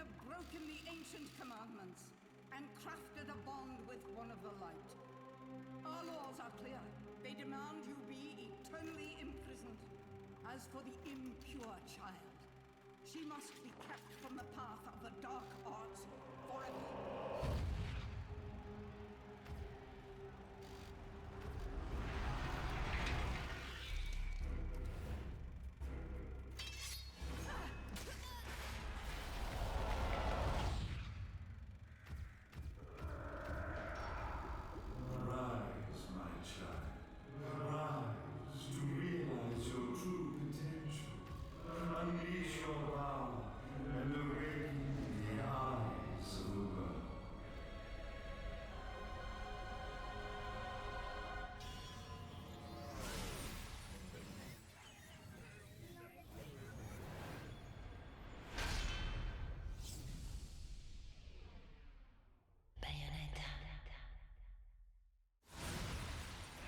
have broken the ancient commandments and crafted a bond with one of the light. Our laws are clear. They demand you be eternally imprisoned. As for the impure child, she must be kept from the path of the dark arts forever. Rise, my child. Rise to realize your true potential. Unleash your power and awaken the eyes of the world.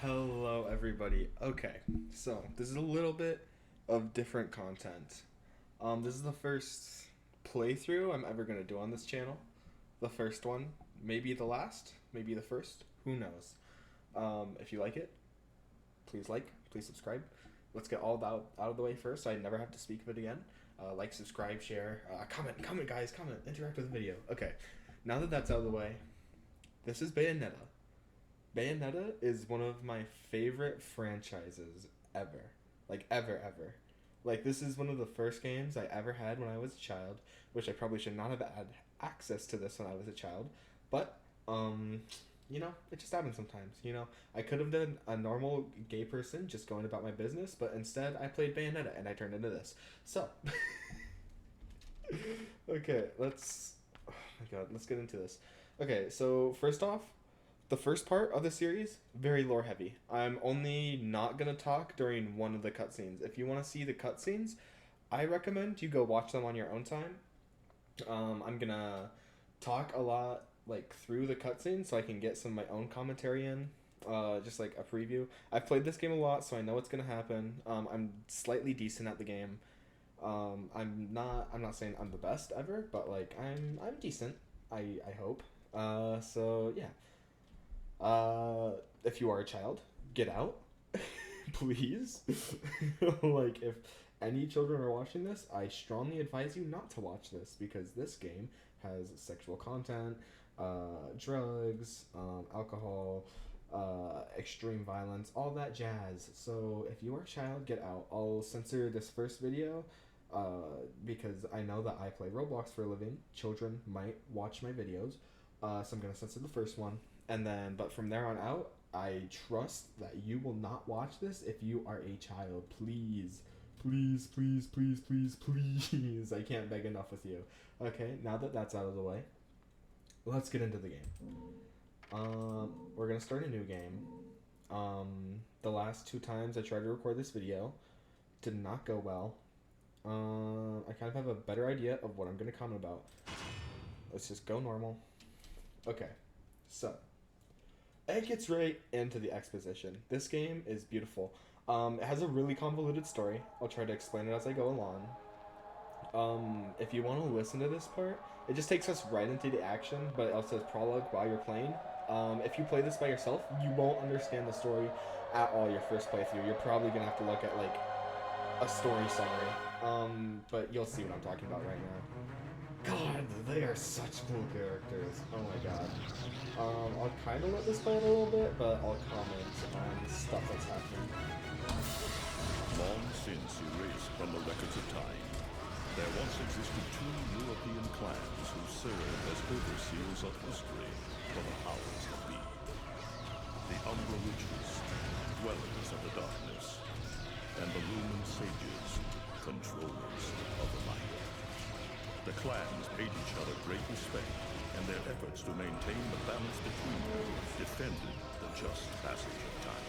Hello everybody. Okay, so this is a little bit of different content. This is the first playthrough I'm ever gonna do on this channel. The first one, maybe the last, maybe the first, who knows. If you like it, please subscribe. Let's get all that out of the way first so I never have to speak of it again. Like, subscribe, share, comment guys, comment, interact with the video. Okay, now that that's out of the way, this is Bayonetta. Bayonetta is one of my favorite franchises ever. Like, ever. Like, this is one of the first games I ever had when I was a child, which I probably should not have had access to this when I was a child. But, you know, it just happens sometimes, you know. I could have been a normal gay person just going about my business, but instead I played Bayonetta and I turned into this. So, okay, let's get into this. Okay, so first off, the first part of the series, very lore heavy. I'm only not going to talk during one of the cutscenes. If you want to see the cutscenes, I recommend you go watch them on your own time. I'm going to talk a lot like through the cutscenes so I can get some of my own commentary in, just like a preview. I've played this game a lot, so I know what's going to happen. I'm slightly decent at the game. I'm not saying I'm the best ever, but like I'm decent. I hope. So yeah. If you are a child, get out, please. Like, if any children are watching this, I strongly advise you not to watch this because this game has sexual content, drugs, alcohol, extreme violence, all that jazz. So if you are a child, get out. I'll censor this first video, because I know that I play Roblox for a living. Children might watch my videos, so I'm gonna censor the first one. And then, but from there on out, I trust that you will not watch this if you are a child. Please. I can't beg enough with you. Okay, now that that's out of the way, let's get into the game. We're gonna start a new game. The last 2 times I tried to record this video did not go well. I kind of have a better idea of what I'm gonna comment about. Let's just go normal. Okay, so it gets right into the exposition. This game is beautiful. It has a really convoluted story. I'll try to explain it as I go along. If you want to listen to this part, it just takes us right into the action, but it also says prologue while you're playing. If you play this by yourself, you won't understand the story at all your first playthrough. You're probably going to have to look at, like, a story summary. But you'll see what I'm talking about right now. God, they are such cool characters. Oh my god. I'll kind of let this play out a little bit, but I'll comment on stuff that's happening. Long since erased from the records of time, there once existed 2 European clans who served as overseers of history for the powers that be. The Umbra Witches, dwellers of the darkness, and the Lumen Sages, controllers of the light. The clans paid each other great respect, and their efforts to maintain the balance between them defended the just passage of time.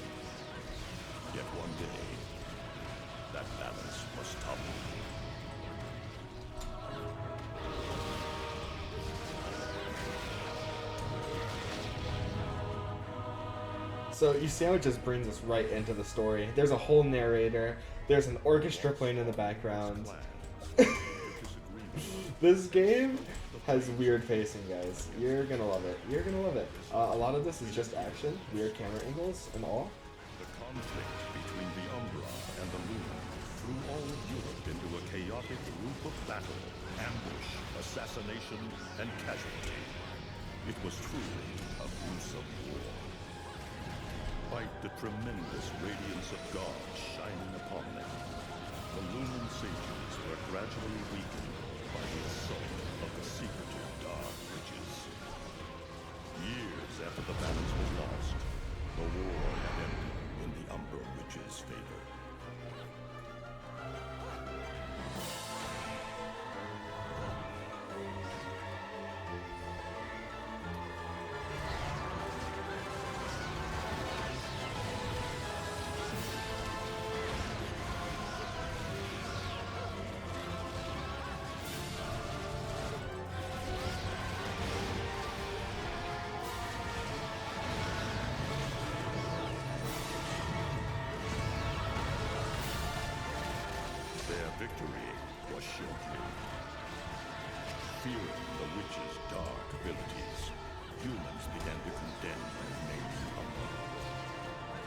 Yet one day, that balance must topple. So you see how it just brings us right into the story. There's a whole narrator. There's an orchestra playing in the background. This game has weird pacing, guys. You're gonna love it. You're gonna love it. A lot of this is just action, weird camera angles, and all. The conflict between the Umbra and the Lumen threw all of Europe into a chaotic loop of battle, ambush, assassination, and casualty. It was truly a gruesome war. Despite the tremendous radiance of God shining upon them, the Lumen sages were gradually weakened by the assault of the secretive Dark Witches. Years after the battles were lost, the war had ended in the Umbra Witches' favor. Their victory was short-lived. Fearing the witches' dark abilities, humans began to condemn and name the Umbra.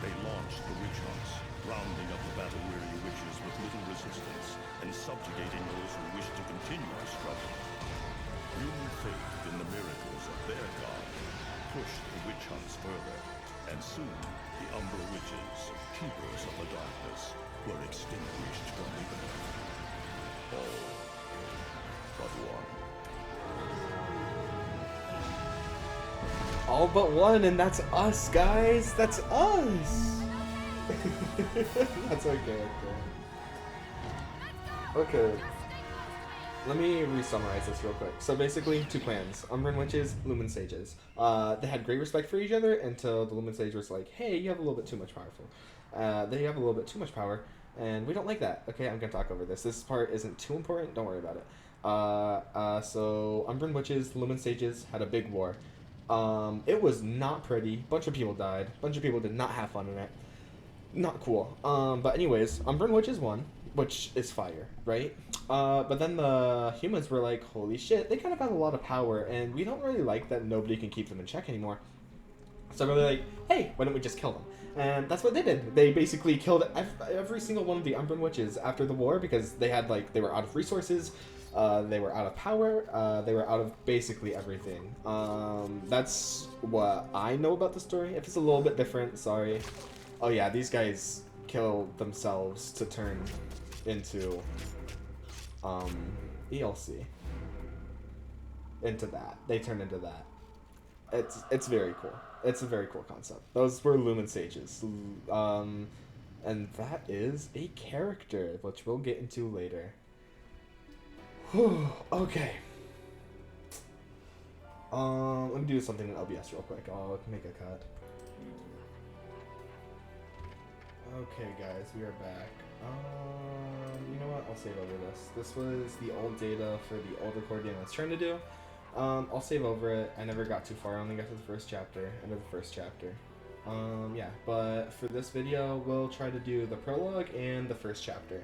They launched the witch hunts, rounding up the battle-weary witches with little resistance and subjugating those who wished to continue the struggle. Human faith in the miracles of their god pushed the witch hunts further, and soon the Umbra witches, keepers of the darkness, were extinguished from the earth. All but one. All but one, and that's us, guys. That's us. That's our character. Okay. Let me re-summarize this real quick. So basically, two clans. Umbran Witches, Lumen Sages. They had great respect for each other until the Lumen Sage was like, hey, you have a little bit too much powerful. They have a little bit too much power, and we don't like that. Okay, I'm going to talk over this. This part isn't too important. Don't worry about it. So Umbran Witches, Lumen Sages had a big war. It was not pretty. Bunch of people died. Bunch of people did not have fun in it. Not cool. But anyways, Umbran Witches won, which is fire, right? But then the humans were like, holy shit, they kind of have a lot of power, and we don't really like that nobody can keep them in check anymore. So we're like, hey, why don't we just kill them? And that's what they did. They basically killed every single one of the Umbran Witches after the war because they had, like, they were out of resources, they were out of power, they were out of basically everything. That's what I know about the story. If it's a little bit different, sorry. Oh yeah, these guys killed themselves to turn into ELC. Into that. They turned into that. It's very cool. It's a very cool concept. Those were Lumen Sages. And that is a character, which we'll get into later. Whew, okay. Let me do something in OBS real quick. I'll make a cut. Okay, guys, we are back. You know what? I'll save over this. This was the old data for the old recording I was trying to do. I'll save over it. I never got too far. I only got to the first chapter, end of the first chapter. Yeah, but for this video, we'll try to do the prologue and the first chapter.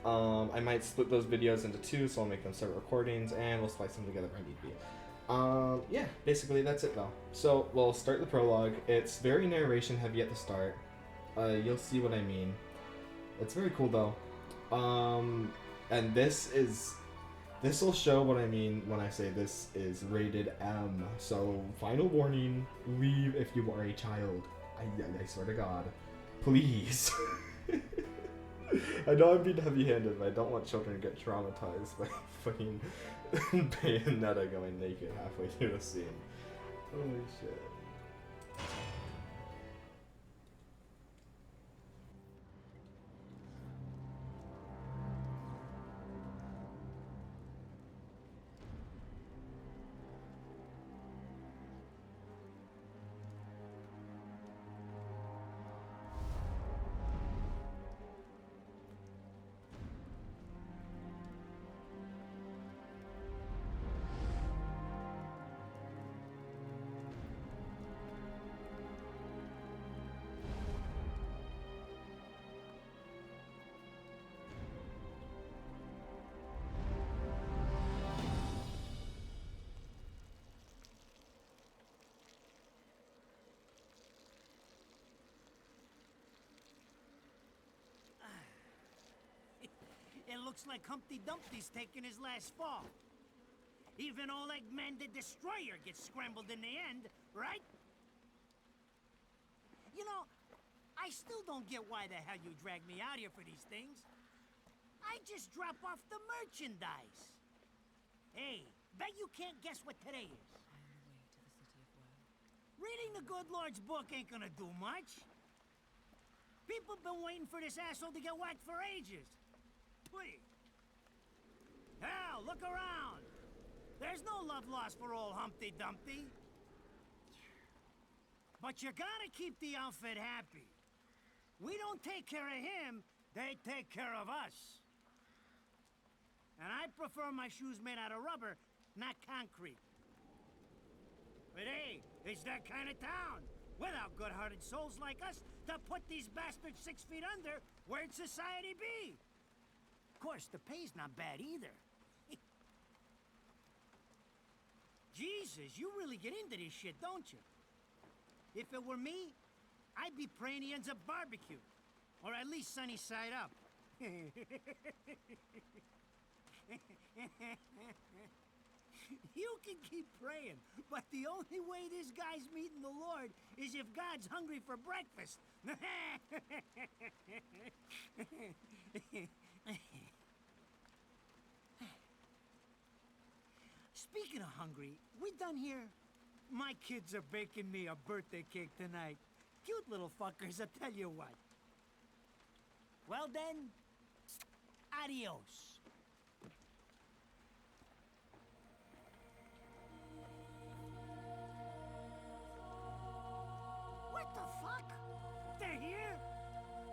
I might split those videos into two, so I'll make them separate recordings, and we'll splice them together if I need be. Yeah, basically that's it though. So we'll start the prologue. It's very narration heavy at the start. You'll see what I mean. It's very cool though. And this will show what I mean when I say this is rated M. So final warning, leave if you are a child. I swear to God, please. I know I'm being heavy-handed, but I don't want children to get traumatized by fucking Bayonetta going naked halfway through the scene. Holy shit. looks like Humpty Dumpty's taking his last fall. Even old Eggman the Destroyer gets scrambled in the end, right? You know, I still don't get why the hell you drag me out here for these things. I just drop off the merchandise. Hey, bet you can't guess what today is. I am the way to the city of woe. Reading the good Lord's book ain't gonna do much. People been waiting for this asshole to get whacked for ages. Please. Hell, look around. There's no love lost for old Humpty Dumpty. But you gotta keep the outfit happy. We don't take care of him, they take care of us. And I prefer my shoes made out of rubber, not concrete. But hey, it's that kind of town. Without good-hearted souls like us to put these bastards 6 feet under, where'd society be? Of course, the pay's not bad either. Jesus, you really get into this shit, don't you? If it were me, I'd be praying he ends up barbecued. Or at least sunny side up. You can keep praying, but the only way this guy's meeting the Lord is if God's hungry for breakfast. Speaking of hungry, we done here? My kids are baking me a birthday cake tonight. Cute little fuckers, I tell you what. Well then, adios. What the fuck? They're here?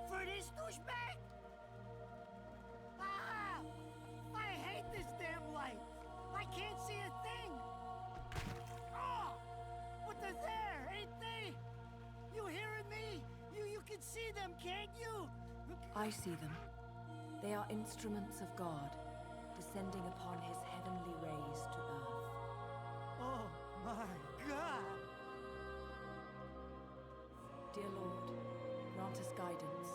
For this douchebag? Ah! I hate this damn light. I can't see a thing. Oh! But they're there, ain't they? You hearing me? You can see them, can't you? I see them. They are instruments of God, descending upon his heavenly rays to earth. Oh my God! Dear Lord, grant us guidance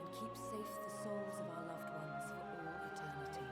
and keep safe the souls of our loved ones for all eternity.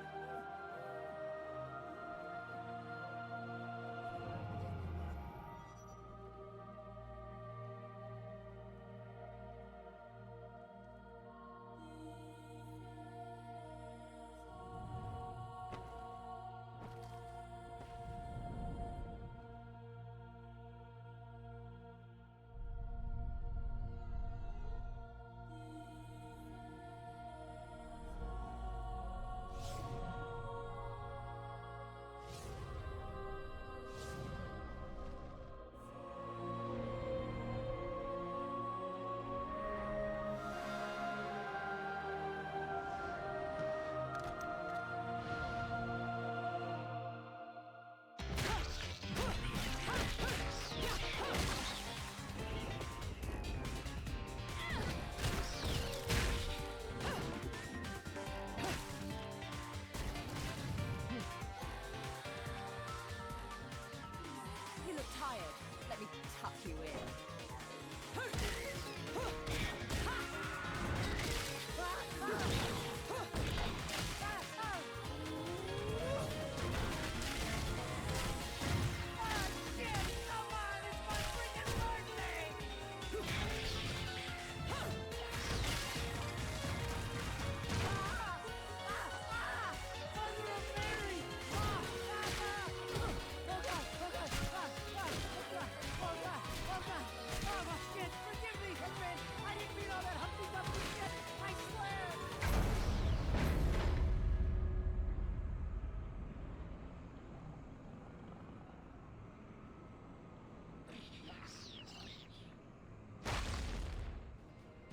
You look tired. Let me tuck you in.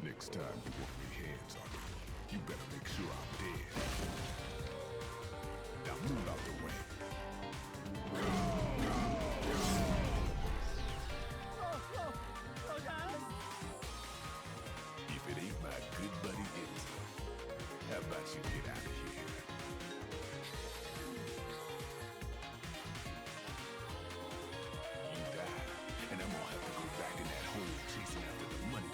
Next time you want me hands on you, you better make sure I'm dead. Now move out the way. If it ain't my good buddy Enzo, how about you get out of here? You die, and I'm gonna have to go back in that hole chasing after the money.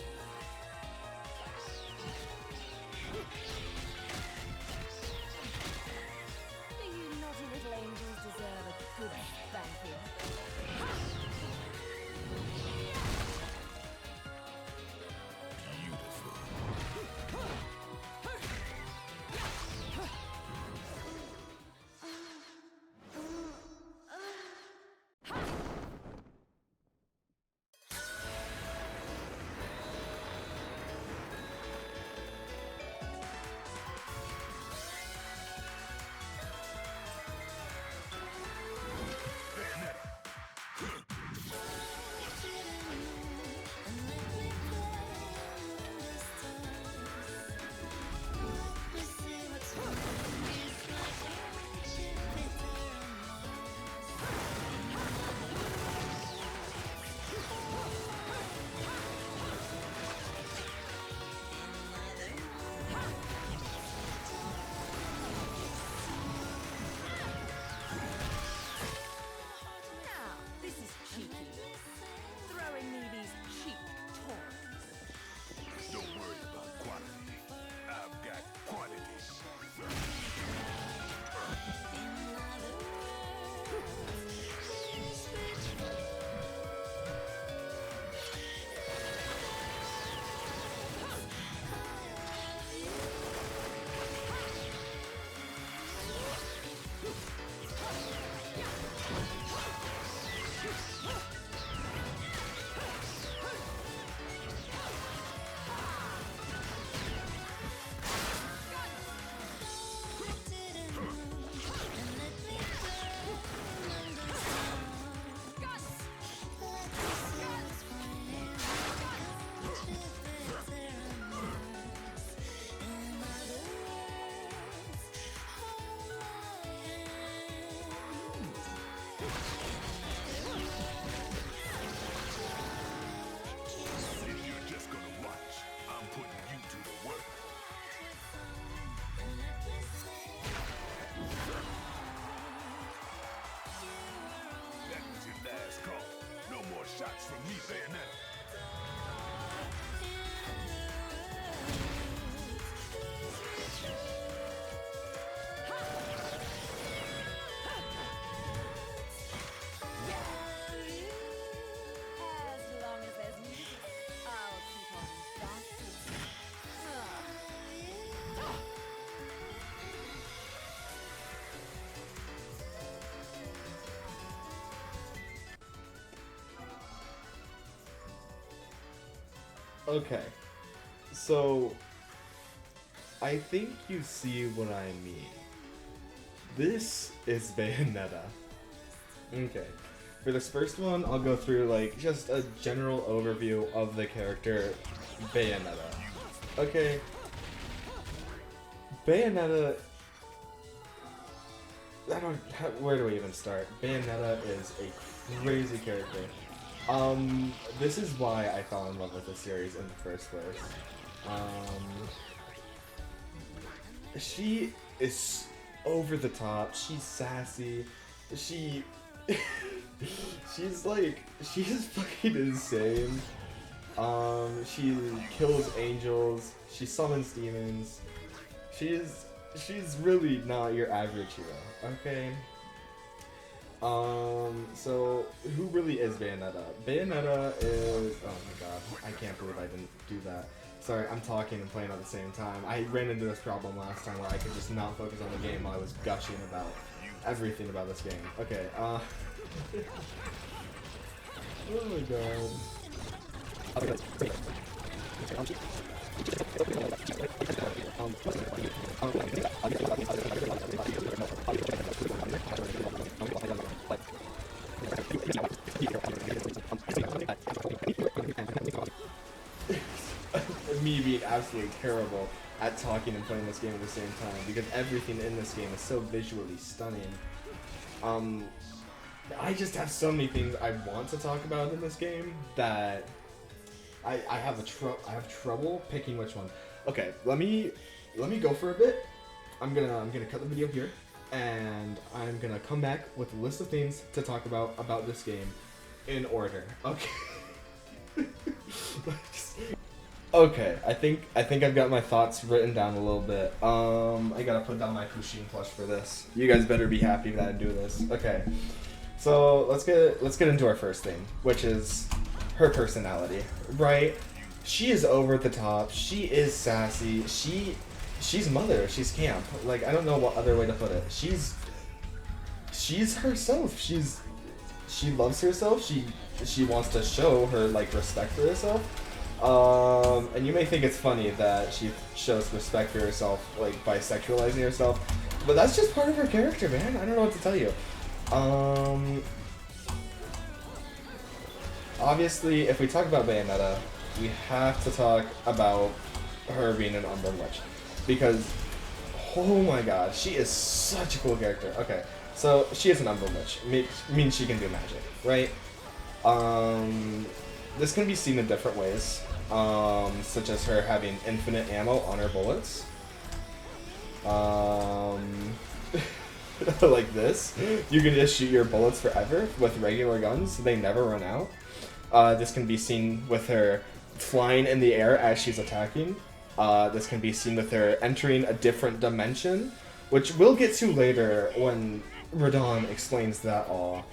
Okay. So, I think you see what I mean. This is Bayonetta. Okay. For this first one, I'll go through like just a general overview of the character Bayonetta. Okay. Bayonetta. Where do we even start? Bayonetta is a crazy character. This is why I fell in love with the series in the first place. She is over the top. She's sassy. She's fucking insane. She kills angels. She summons demons. She's really not your average hero. Okay. So who really is Bayonetta? Bayonetta is, oh my god, I can't believe I didn't do that. Sorry, I'm talking and playing at the same time. I ran into this problem last time where I could just not focus on the game while I was gushing about everything about this game. Okay, oh my god. Me being absolutely terrible at talking and playing this game at the same time because everything in this game is so visually stunning. I just have so many things I want to talk about in this game that I have trouble picking which one. Okay, let me go for a bit. I'm gonna cut the video here, and I'm gonna come back with a list of things to talk about this game in order. Okay. Okay, I think I've got my thoughts written down a little bit. I gotta put down my Pusheen plush for this. You guys better be happy that I do this. Okay, so let's get into our first thing, which is her personality. Right? She is over the top. She is sassy. She's mother. She's camp. Like, I don't know what other way to put it. She's herself. She loves herself. She wants to show her like respect for herself. And you may think it's funny that she shows respect for herself, like, by sexualizing herself, but that's just part of her character, man. I don't know what to tell you. Obviously, if we talk about Bayonetta, we have to talk about her being an Umbra Witch, because, oh my god, she is such a cool character. Okay, so she is an Umbra Witch, means she can do magic, right? This can be seen in different ways, such as her having infinite ammo on her bullets. Like this. You can just shoot your bullets forever with regular guns, they never run out. This can be seen with her flying in the air as she's attacking. This can be seen with her entering a different dimension, which we'll get to later when Radon explains that all.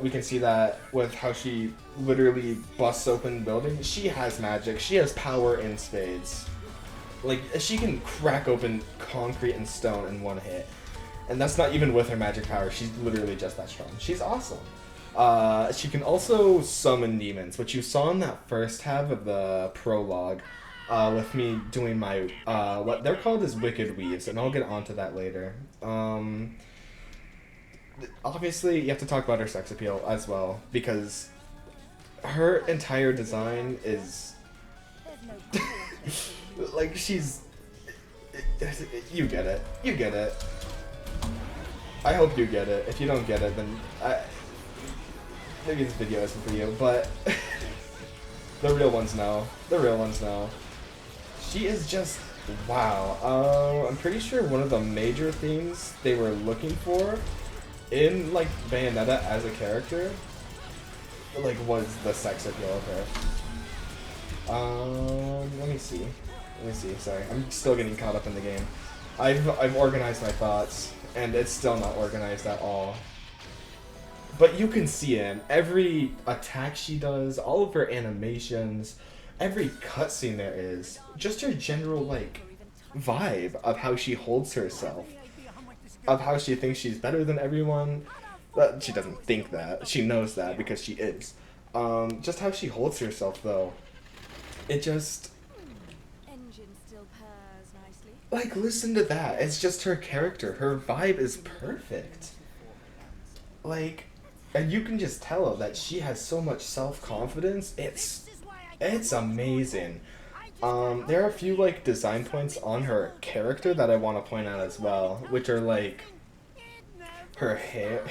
We can see that with how she literally busts open buildings. She has magic. She has power in spades. Like, she can crack open concrete and stone in one hit. And that's not even with her magic power. She's literally just that strong. She's awesome. She can also summon demons, which you saw in that first half of the prologue, with me doing my, what they're called is Wicked Weaves, and I'll get onto that later. Obviously, you have to talk about her sex appeal as well, because her entire design is like, she's, you get it. You get it. I hope you get it. If you don't get it, then maybe this video isn't for you, but the real ones know. The real ones know. She is just, wow. I'm pretty sure one of the major things they were looking for in, like, Bayonetta as a character, like, was the sex appeal of her. Let me see. Sorry, I'm still getting caught up in the game. I've organized my thoughts, and it's still not organized at all. But you can see it. Every attack she does, all of her animations, every cutscene there is, just her general, like, vibe of how she holds herself, of how she thinks she's better than everyone. But she doesn't think that. She knows that because she is. Just how she holds herself, though. it just, Engine still purrs nicely. like, listen to that. It's just her character. Her vibe is perfect. Like, and you can just tell that she has so much self-confidence. It's amazing. There are a few, like, design points on her character that I want to point out as well, which are, like, her hair.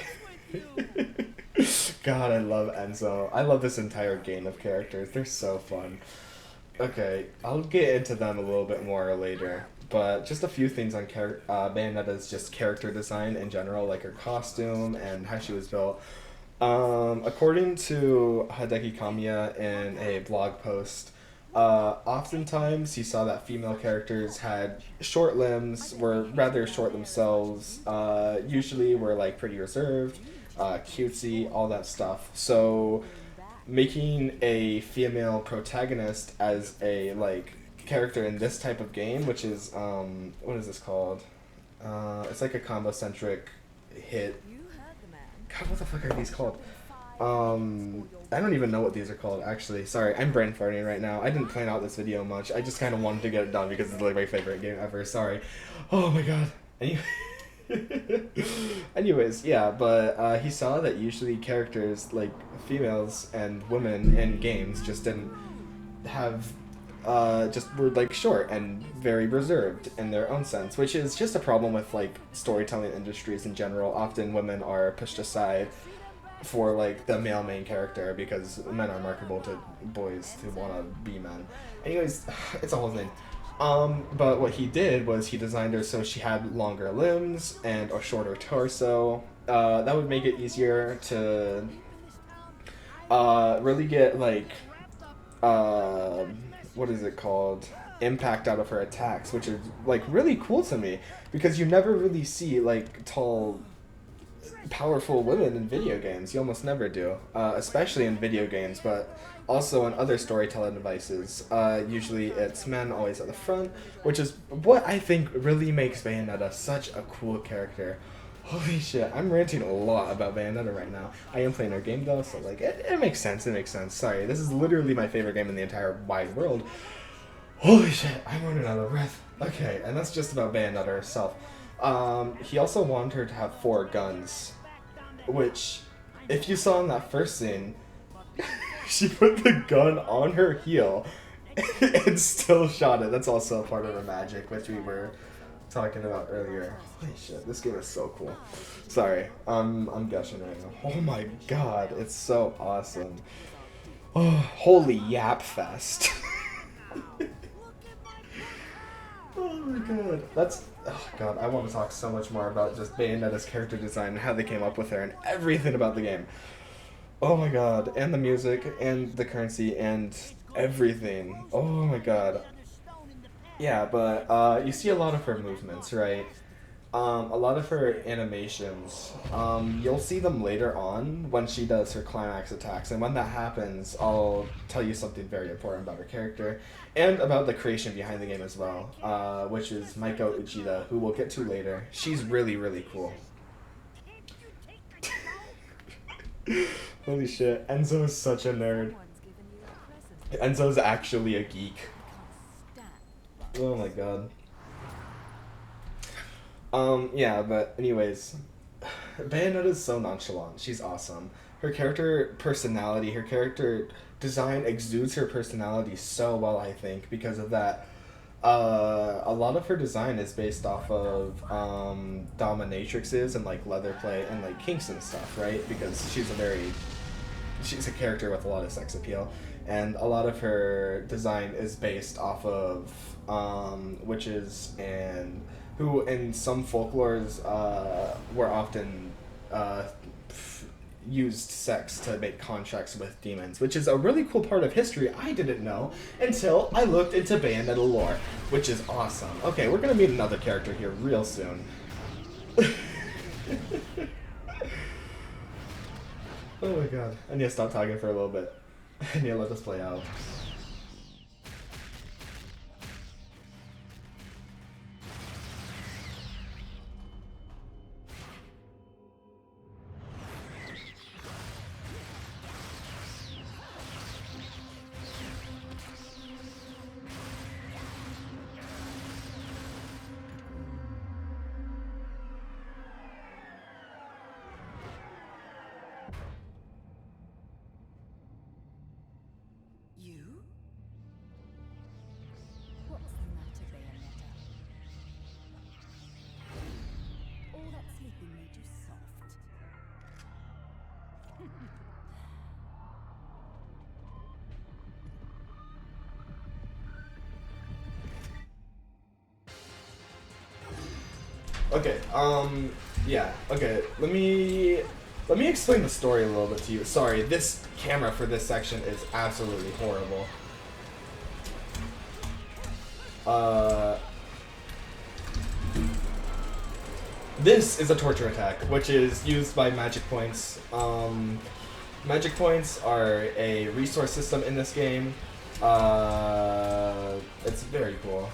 God, I love Enzo. I love this entire game of characters. They're so fun. Okay, I'll get into them a little bit more later, but just a few things on Bayonetta's just character design in general, like her costume and how she was built. According to Hideki Kamiya in a blog post, oftentimes he saw that female characters had short limbs, were rather short themselves, usually were like pretty reserved, cutesy, all that stuff. So making a female protagonist as a like character in this type of game, which is what is this called? It's like a combo centric hit. God, what the fuck are these called? I don't even know what these are called, actually. Sorry, I'm brain farting right now. I didn't plan out this video much. I just kind of wanted to get it done because it's like my favorite game ever. Sorry. Oh my god. Anyways, yeah, but he saw that usually characters, like females and women in games, just didn't have, just were like short and very reserved in their own sense, which is just a problem with like storytelling industries in general. Often women are pushed aside for like the male main character because men are marketable to boys who want to be men. Anyways, it's a whole thing. But what he did was he designed her so she had longer limbs and a shorter torso. That would make it easier to really get like what is it called? Impact out of her attacks, which is like really cool to me because you never really see like tall, powerful women in video games. You almost never do, especially in video games, but also on other storytelling devices. Usually it's men always at the front, which is what I think really makes Bayonetta such a cool character. Holy shit, I'm ranting a lot about Bayonetta right now. I am playing our game though, so like, it makes sense, Sorry, this is literally my favorite game in the entire wide world. Holy shit, I'm running out of breath. Okay, and that's just about Bayonetta herself. He also wanted her to have 4 guns, which, if you saw in that first scene, she put the gun on her heel and still shot it. That's also a part of her magic, which we were talking about earlier. Holy shit, this game is so cool. Sorry, I'm gushing right now. Oh my god, it's so awesome. Oh, holy yap fest. Oh my god, oh god, I want to talk so much more about just Bayonetta's character design and how they came up with her and everything about the game. Oh my god, and the music, and the currency, and everything. Oh my god. Yeah, but you see a lot of her movements, right? A lot of her animations. You'll see them later on when she does her climax attacks, and when that happens, I'll tell you something very important about her character, and about the creation behind the game as well, which is Maiko Uchida, who we'll get to later. She's really, really cool. Holy shit, Enzo is such a nerd. Enzo's actually a geek. Oh my god. Yeah, but anyways, Bayonetta's so nonchalant. She's awesome. Her character personality, her character design exudes her personality so well, I think, because of that. A lot of her design is based off of dominatrixes and like leather play and like kinks and stuff, right? Because she's a character with a lot of sex appeal, and a lot of her design is based off of witches and who in some folklores were often used sex to make contracts with demons, which is a really cool part of history I didn't know until I looked into Bayonetta lore, which is awesome. Okay, we're gonna meet another character here real soon. Oh my god. I need to stop talking for a little bit. I need to let this play out. Okay, yeah, okay, let me explain the story a little bit to you. Sorry, this camera for this section is absolutely horrible. This is a torture attack, which is used by magic points. Magic points are a resource system in this game. It's very cool.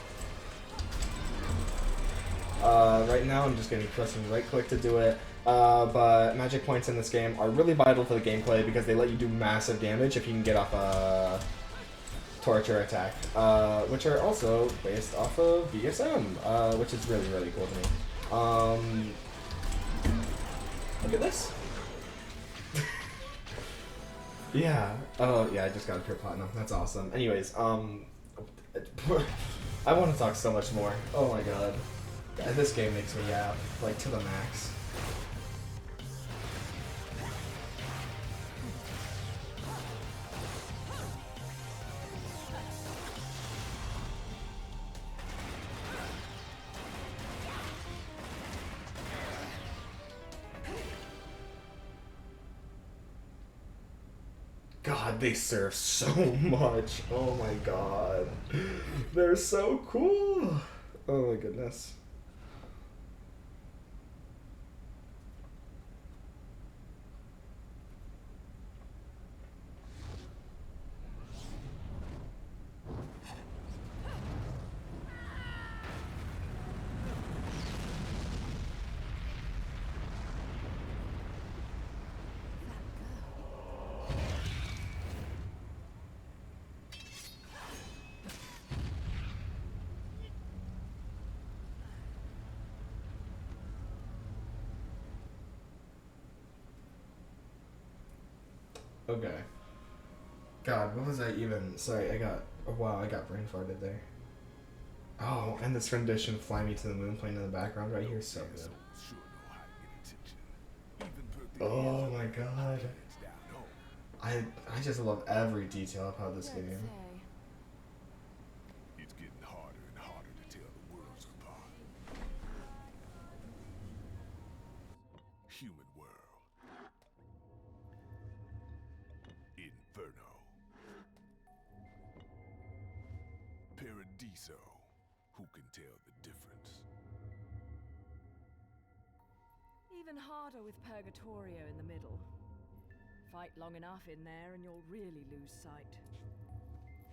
Right now I'm just going to be pressing right click to do it. But magic points in this game are really vital for the gameplay because they let you do massive damage if you can get off a torture attack, which are also based off of BSM, which is really, really cool to me. Look at this. Yeah. Oh, yeah, I just got a pure platinum. That's awesome. Anyways, I want to talk so much more. Oh my god. This game makes me yap, like, to the max. God, they serve so much. Oh my god. They're so cool. Oh my goodness. Okay. God, what was I even? Sorry, I got. Oh, wow, I got brain farted there. Oh, and this rendition of Fly Me to the Moon playing in the background right here is so good. Oh my god. I just love every detail about this game. It's getting harder and harder to tell the worlds apart. Human world. Inferno. Paradiso. Who can tell the difference? Even harder with Purgatorio in the middle. Fight long enough in there and you'll really lose sight.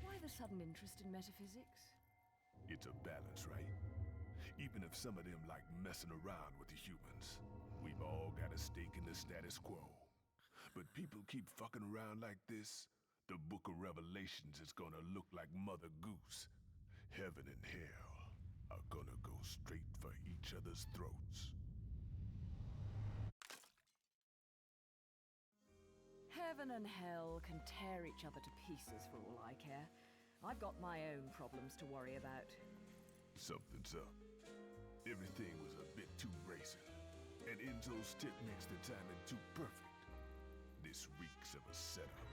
Why the sudden interest in metaphysics? It's a balance, right? Even if some of them like messing around with the humans, we've all got a stake in the status quo. But people keep fucking around like this, the Book of Revelations is gonna look like Mother Goose. Heaven and hell are gonna go straight for each other's throats. Heaven and hell can tear each other to pieces for all I care. I've got my own problems to worry about. Something's up. Everything was a bit too racing, and Enzo's tip makes the timing too perfect. This reeks of a setup.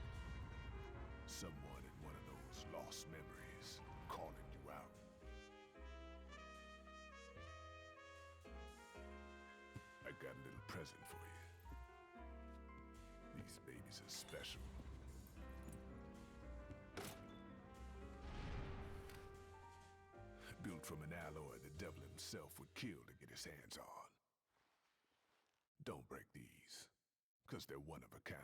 Someone in one of those lost memories calling you out. I got a little present for you. These babies are special. Built from an alloy the devil himself would kill to get his hands on. Don't break these, 'cause they're one of a kind.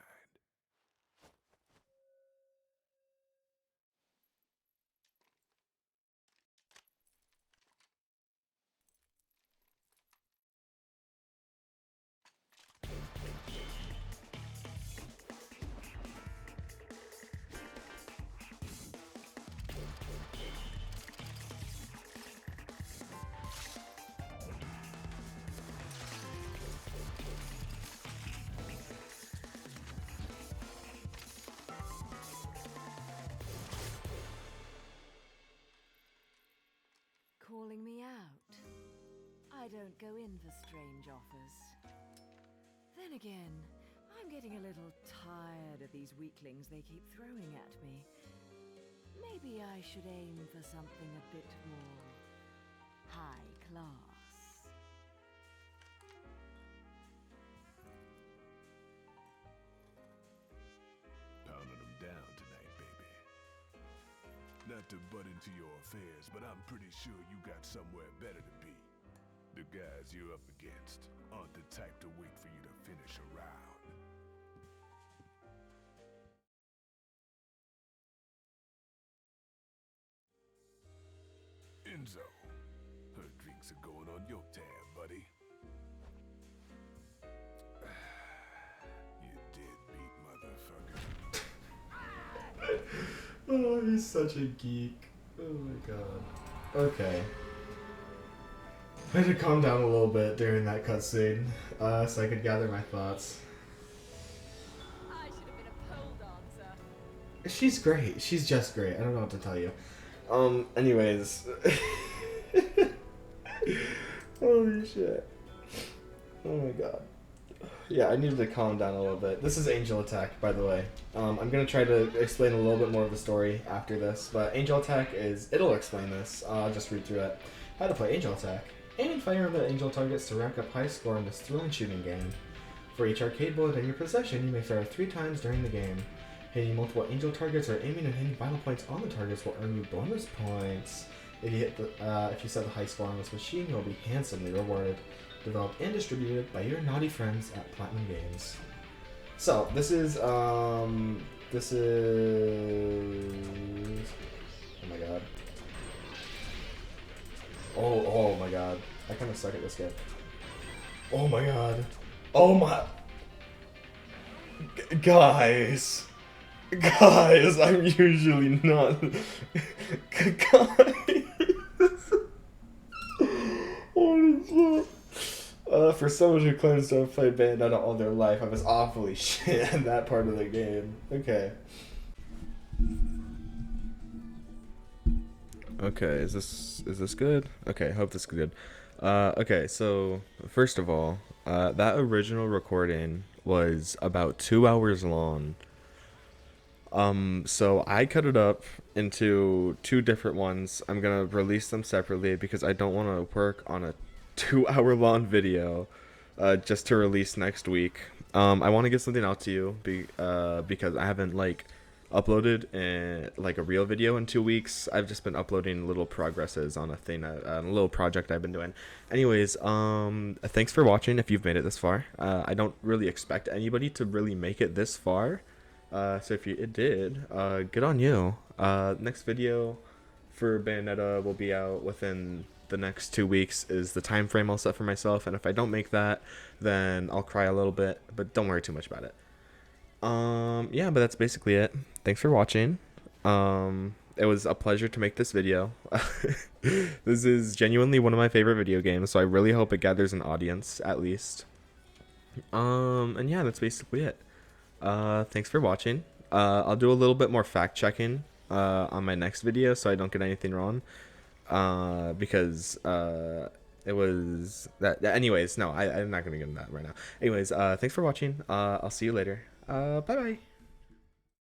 Calling me out? I don't go in for strange offers. Then again, I'm getting a little tired of these weaklings they keep throwing at me. Maybe I should aim for something a bit more high class. not to butt into your affairs, but I'm pretty sure you got somewhere better to be. The guys you're up against aren't the type to wait for you to finish a round. Enzo, her drinks are going on your tab, buddy. You deadbeat motherfucker. Oh, he's such a geek. Oh my god. Okay. I had to calm down a little bit during that cutscene, so I could gather my thoughts. I should have been a pole dancer. She's great. She's just great. I don't know what to tell you. Anyways. Holy shit. Oh my god. Yeah, I needed to calm down a little bit. This is Angel Attack, by the way. I'm gonna try to explain a little bit more of the story after this, but Angel Attack it'll explain this. I'll just read through it. How to play Angel Attack. Aim and fire on the angel targets to rack up high score in this thrilling shooting game. For each arcade bullet in your possession, you may fire 3 times during the game. Hitting multiple angel targets or aiming and hitting vital points on the targets will earn you bonus points. If you set the high score on this machine, you'll be handsomely rewarded. Developed and distributed by your naughty friends at Platinum Games. So this is oh my god. Oh my god. I kind of suck at this game. Oh my god. Oh my. Guys, I'm usually not. Guys. Holy shit. For someone who claims to have played Bayonetta all their life, I was awfully shit in that part of the game. Okay. Okay, is this good? Okay, I hope this is good. Okay, so first of all, that original recording was about 2 hours long. So I cut it up into 2 different ones. I'm gonna release them separately because I don't want to work on a 2-hour-long video just to release next week. I want to get something out to you because I haven't uploaded a real video in 2 weeks. I've just been uploading little progresses on a little project I've been doing. Anyways, thanks for watching if you've made it this far. I don't really expect anybody to really make it this far. So if you did, good on you. Next video for Bayonetta will be out within the next 2 weeks is the time frame I'll set for myself, and if I don't make that, then I'll cry a little bit, but don't worry too much about it. Yeah, but that's basically it. Thanks for watching. It was a pleasure to make this video. This is genuinely one of my favorite video games, so I really hope it gathers an audience, at least. And yeah, that's basically it. Thanks for watching. I'll do a little bit more fact-checking on my next video so I don't get anything wrong. Because it was that. Anyways, no, I'm not gonna get into that right now. Anyways, thanks for watching. I'll see you later. Bye bye.